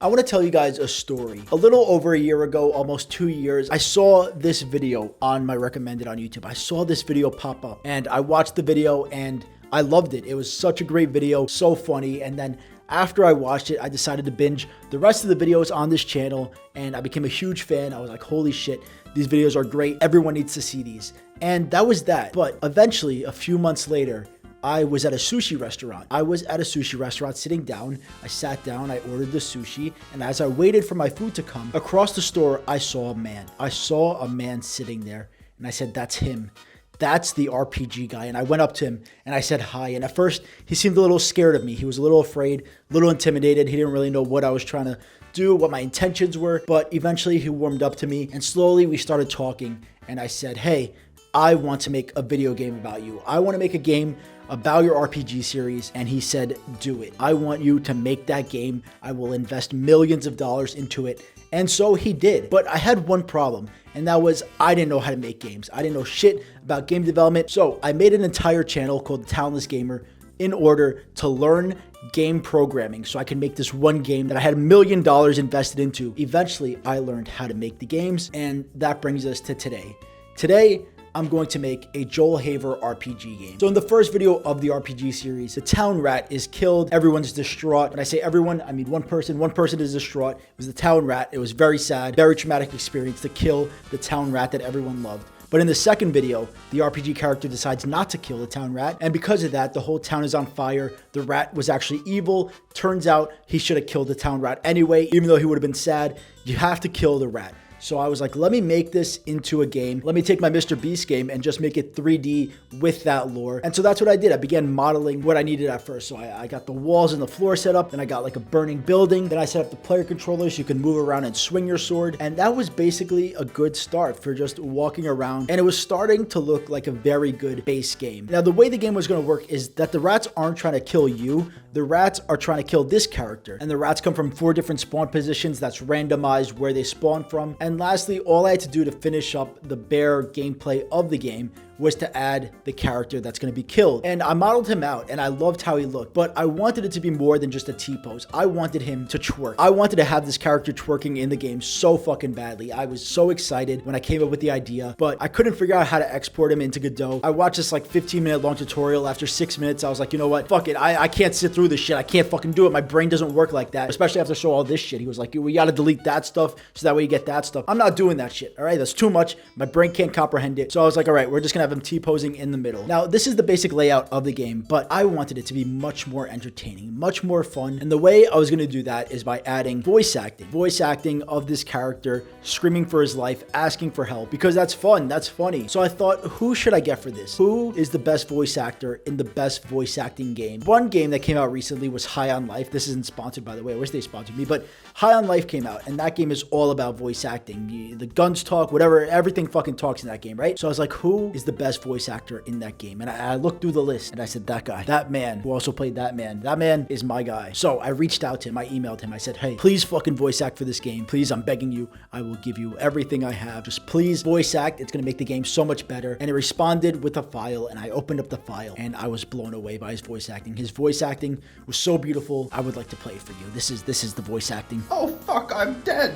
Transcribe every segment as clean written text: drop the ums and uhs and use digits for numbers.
I want to tell you guys a story. A little over a year ago, almost 2 years, I saw this video on my recommended on YouTube. I saw this video pop up and I watched the video and I loved it. It was such a great video, so funny. And then after I watched it, I decided to binge the rest of the videos on this channel and I became a huge fan. I was like, holy shit, these videos are great. Everyone needs to see these. And that was that. But eventually, a few months later, I was at a sushi restaurant. Sitting down. I sat down, I ordered the sushi, and as I waited for my food to come, across the store, I saw a man. I saw a man sitting there, and I said, that's him. That's the RPG guy. And I went up to him and I said hi. And at first, he seemed a little scared of me. He was a little afraid, a little intimidated. He didn't really know what I was trying to do, what my intentions were. But eventually, he warmed up to me, and slowly we started talking. And I said, hey, I want to make a video game about you. I want to make a game about your RPG series. And he said, do it. I want you to make that game. I will invest millions of dollars into it. And so he did. But I had one problem, and that was I didn't know how to make games. I didn't know shit about game development. So I made an entire channel called TheTalentlessGamer in order to learn game programming so I could make this one game that I had $1 million invested into. Eventually, I learned how to make the games, and that brings us to today. Today, I'm going to make a Joel Haver RPG game. So in the first video of the RPG series, the town rat is killed. Everyone's distraught. When I say everyone, I mean one person. One person is distraught. It was the town rat. It was very sad, very traumatic experience to kill the town rat that everyone loved. But in the second video, the RPG character decides not to kill the town rat. And because of that, the whole town is on fire. The rat was actually evil. Turns out he should have killed the town rat anyway, even though he would have been sad. You have to kill the rat. So I was like, let me make this into a game. Let me take my Mr. Beast game and just make it 3D with that lore. And so that's what I did. I began modeling what I needed at first. So I got the walls and the floor set up. Then I got like a burning building. Then I set up the player controllers. You can move around and swing your sword. And that was basically a good start for just walking around. And it was starting to look like a very good base game. Now, the way the game was going to work is that the rats aren't trying to kill you. The rats are trying to kill this character. And the rats come from 4 different spawn positions. That's randomized where they spawn from. And lastly, all I had to do to finish up the bare gameplay of the game was to add the character that's going to be killed. And I modeled him out and I loved how he looked, but I wanted it to be more than just a T-pose. I wanted him to twerk. I wanted to have this character twerking in the game so fucking badly. I was so excited when I came up with the idea, but I couldn't figure out how to export him into Godot. I watched this like 15-minute long tutorial. After 6 minutes, I was like, you know what? Fuck it. I can't sit through this shit. I can't fucking do it. My brain doesn't work like that, especially after I saw all this shit. He was like, we got to delete that stuff so that way you get that stuff. I'm not doing that shit. All right. That's too much. My brain can't comprehend it. So I was like, all right, we're just going to have him T-posing in the middle. Now, this is the basic layout of the game, but I wanted it to be much more entertaining, much more fun. And the way I was going to do that is by adding voice acting of this character screaming for his life, asking for help, because that's fun. That's funny. So I thought, who should I get for this? Who is the best voice actor in the best voice acting game? One game that came out recently was High on Life. This isn't sponsored, by the way. I wish they sponsored me, but High on Life came out, and that game is all about voice acting. The guns talk, whatever, everything fucking talks in that game, right? So I was like, who is the best voice actor in that game? And I looked through the list and I said, that guy, that man who also played that man is my guy. So I reached out to him. I emailed him. I said, hey, please fucking voice act for this game. Please, I'm begging you. I will give you everything I have. Just please voice act. It's going to make the game so much better. And he responded with a file, and I opened up the file and I was blown away by his voice acting. His voice acting was so beautiful. I would like to play it for you. This is the voice acting. Oh fuck, I'm dead.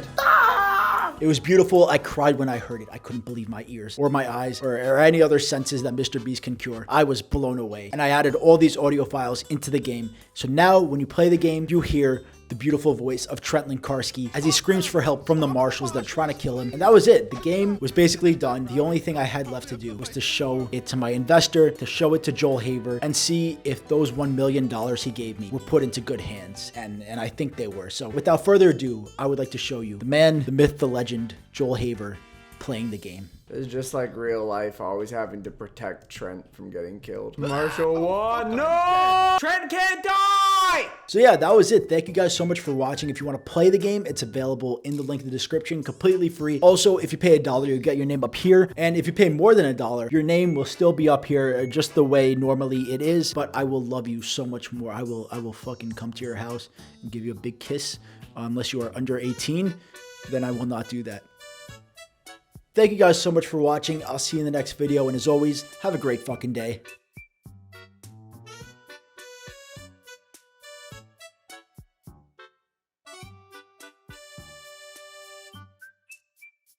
It was beautiful. I cried when I heard it. I couldn't believe my ears or my eyes or any other senses that Mr. Beast can cure. I was blown away. And I added all these audio files into the game. So now when you play the game, you hear the beautiful voice of Trent Linkarski as he screams for help from the marshals that are trying to kill him. And that was it. The game was basically done. The only thing I had left to do was to show it to my investor, to show it to Joel Haver, and see if those $1 million he gave me were put into good hands. And I think they were. So without further ado, I would like to show you the man, the myth, the legend, Joel Haver, playing the game. It's just like real life, always having to protect Trent from getting killed. Marshall 1, no! Trent can't die! So yeah, that was it. Thank you guys so much for watching. If you want to play the game, it's available in the link in the description, completely free. Also, if you pay $1, you'll get your name up here. And if you pay more than $1, your name will still be up here just the way normally it is. But I will love you so much more. I will fucking come to your house and give you a big kiss. Unless you are under 18, then I will not do that. Thank you guys so much for watching. I'll see you in the next video. And as always, have a great fucking day.